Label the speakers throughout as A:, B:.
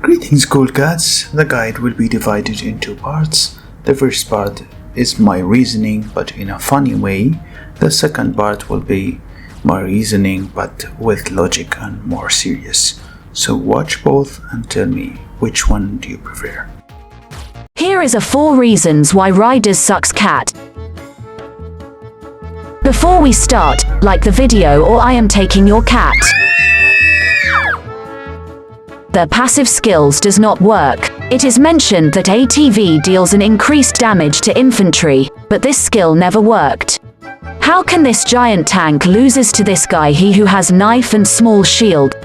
A: Greetings, cool cats. The guide will be divided into parts. The first part is my reasoning, but in a funny way. The second part will be my reasoning, but with logic and more serious. So watch both and tell me which one do you prefer.
B: Here is 4 reasons why Riders sucks cat. Before we start, like the video or I am taking your cat. Their passive skills does not work. It is mentioned that ATV deals an increased damage to infantry, but this skill never worked. How can this giant tank loses to this guy he who has knife and small shield?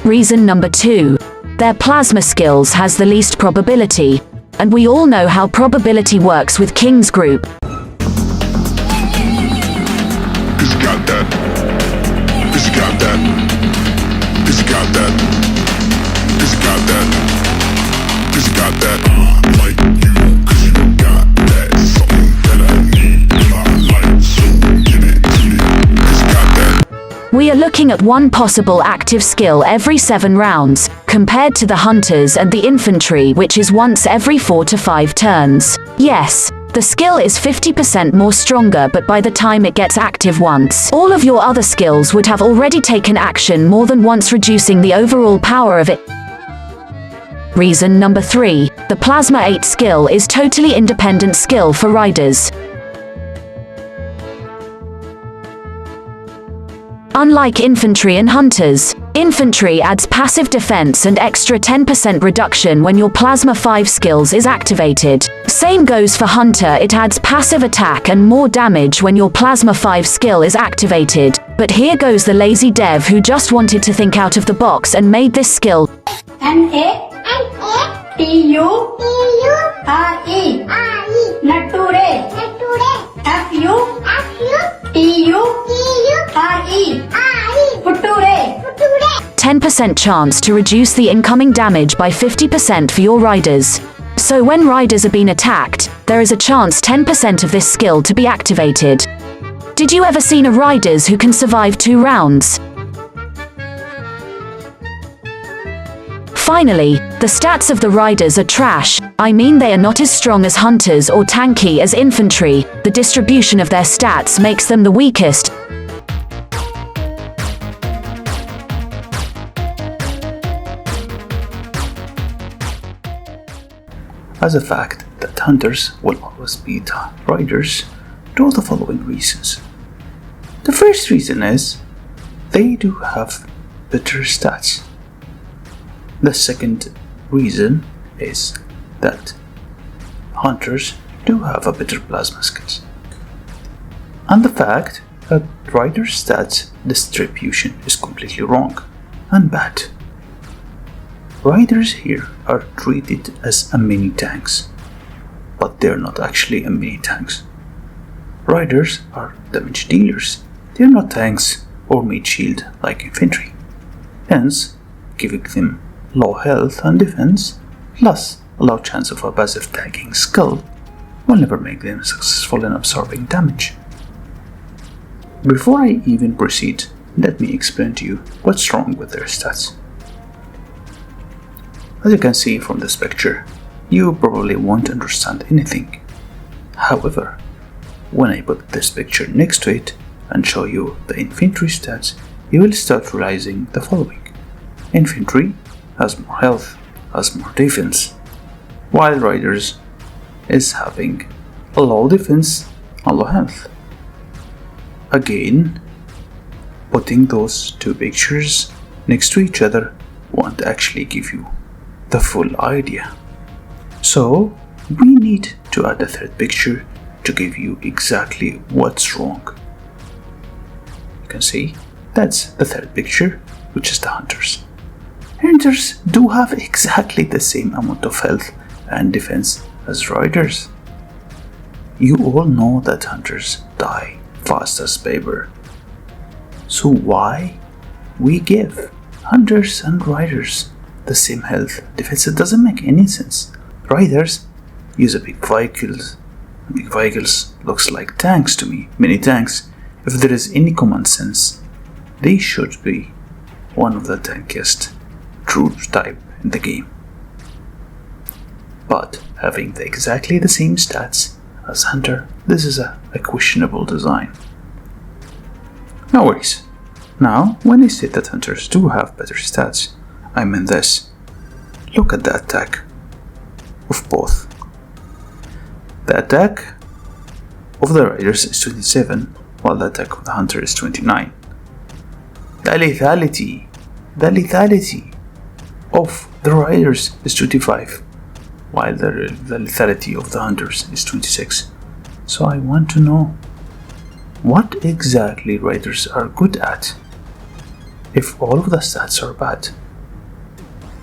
B: Reason number 2. Their plasma skills has the least probability, and we all know how probability works with King's group.
C: It's got that. It's got that. It's got that. It's got that. It's got that. Like you, 'cause you got that. Something that I need. I like, so give it to me. It's got that.
B: We are looking at one possible active skill every 7 rounds, compared to the hunters and the infantry, which is once every 4 to 5 turns. Yes, the skill is 50% more stronger, but by the time it gets active once, all of your other skills would have already taken action more than once, reducing the overall power of it. Reason number 3. The Plasma 8 skill is totally independent skill for riders. Unlike infantry and hunters, infantry adds passive defense and extra 10% reduction when your Plasma 5 skills is activated. Same goes for hunter, it adds passive attack and more damage when your Plasma 5 skill is activated. But here goes the lazy dev who just wanted to think out of the box and made this skill
D: N-A-T-U-R-E Nature F-U-T-U-R-E Future
B: 10% chance to reduce the incoming damage by 50% for your riders. So when riders are being attacked, there is a chance 10% of this skill to be activated. Did you ever seen a riders who can survive 2 rounds? Finally, the stats of the riders are trash. I mean, they are not as strong as hunters or tanky as infantry. The distribution of their stats makes them the weakest.
A: As a fact that hunters will always beat riders due to the following reasons. The first reason is they do have better stats. The second reason is that hunters do have a better plasma skills. And the fact that riders' stats distribution is completely wrong and bad. Riders here are treated as a mini tanks, but they're not actually a mini tanks. Riders are damage dealers. They're not tanks or meat shield like infantry. Hence, giving them low health and defense, plus a low chance of a passive tagging skill, will never make them successful in absorbing damage. Before I even proceed, let me explain to you what's wrong with their stats. As you can see from this picture, you probably won't understand anything. However, when I put this picture next to it and show you the infantry stats, you will start realizing the following. Infantry has more health, has more defense, while riders is having a low defense and low health. Again, putting those 2 pictures next to each other won't actually give you the full idea. So we need to add a 3rd picture to give you exactly what's wrong. You can see that's the 3rd picture, which is the hunters. hunters do have exactly the same amount of health and defense as riders. You all know that hunters die fast as paper. So why we give hunters and riders the same health defense? It doesn't make any sense. Riders use a big vehicles. Big vehicles looks like tanks to me, mini tanks. If there is any common sense, they should be one of the tankiest troop type in the game. But having exactly the same stats as hunter, this is a questionable design. No worries. Now, when I say that hunters do have better stats, I mean this. Look at the attack of both. The attack of the riders is 27, while the attack of the hunter is 29. The lethality of the riders is 25, while the lethality of the hunters is 26. So I want to know what exactly riders are good at if all of the stats are bad.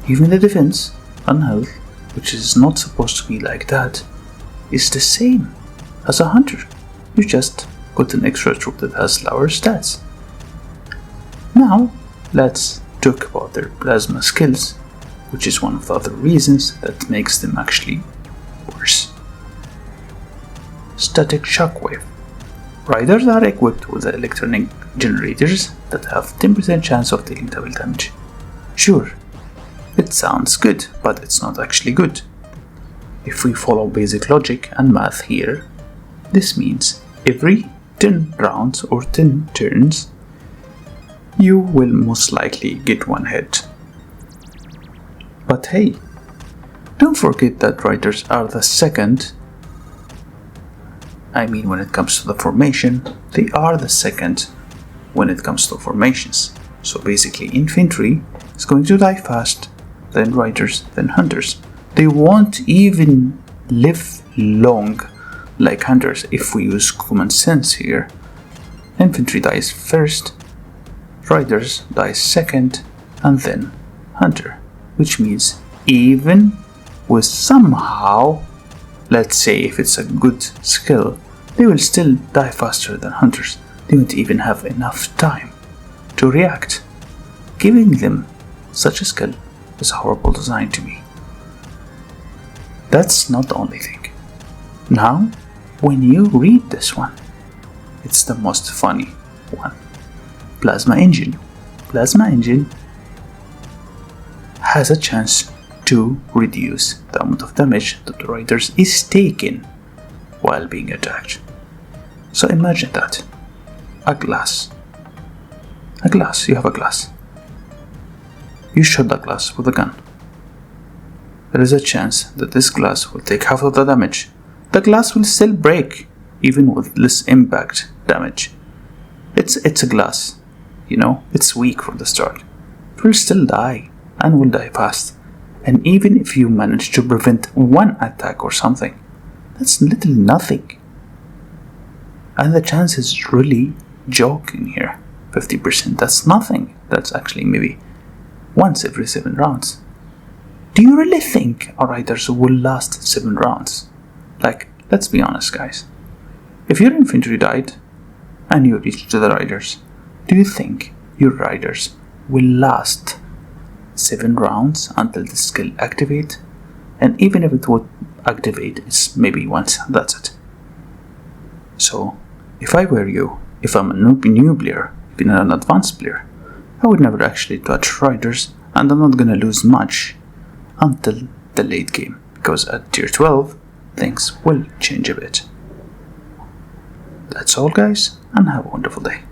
A: Even the defense and health, which is not supposed to be like that, is the same as a hunter. You just got an extra troop that has lower stats. Now, let's talk about their plasma skills, which is one of the other reasons that makes them actually worse. Static shockwave. Riders are equipped with electronic generators that have 10% chance of dealing double damage. Sure, it sounds good, but it's not actually good. If we follow basic logic and math here, this means every 10 rounds or 10 turns, you will most likely get one hit. But hey, don't forget that riders are the second. When it comes to the formation, they are the second when it comes to formations. So basically, infantry is going to die fast, then riders, then hunters. They won't even live long like hunters if we use common sense here. Infantry dies first, riders die second, and then hunter. Which means even with somehow, let's say if it's a good skill, they will still die faster than hunters. They won't even have enough time to react. Giving them such a skill is a horrible design to me. That's not the only thing. Now, when you read this one, it's the most funny one. Plasma engine. Plasma engine has a chance to reduce the amount of damage that the riders is taken while being attacked. So imagine that. A glass, you have a glass. You shoot the glass with a gun. There is a chance that this glass will take half of the damage. The glass will still break, even with less impact damage. It's a glass, it's weak from the start. It will still die, and will die fast. And even if you manage to prevent one attack or something, that's little nothing. And the chance is really joking here. 50%, that's nothing. That's actually maybe once every 7 rounds. Do you really think our riders will last 7 rounds? Let's be honest, guys. If your infantry died and you reached to the riders, do you think your riders will last 7 rounds until the skill activate? And even if it would activate, it's maybe once, that's it. So, if I were you, if I'm a new player, even an advanced player, I would never actually touch riders, and I'm not gonna lose much until the late game, because at tier 12, things will change a bit. That's all, guys, and have a wonderful day.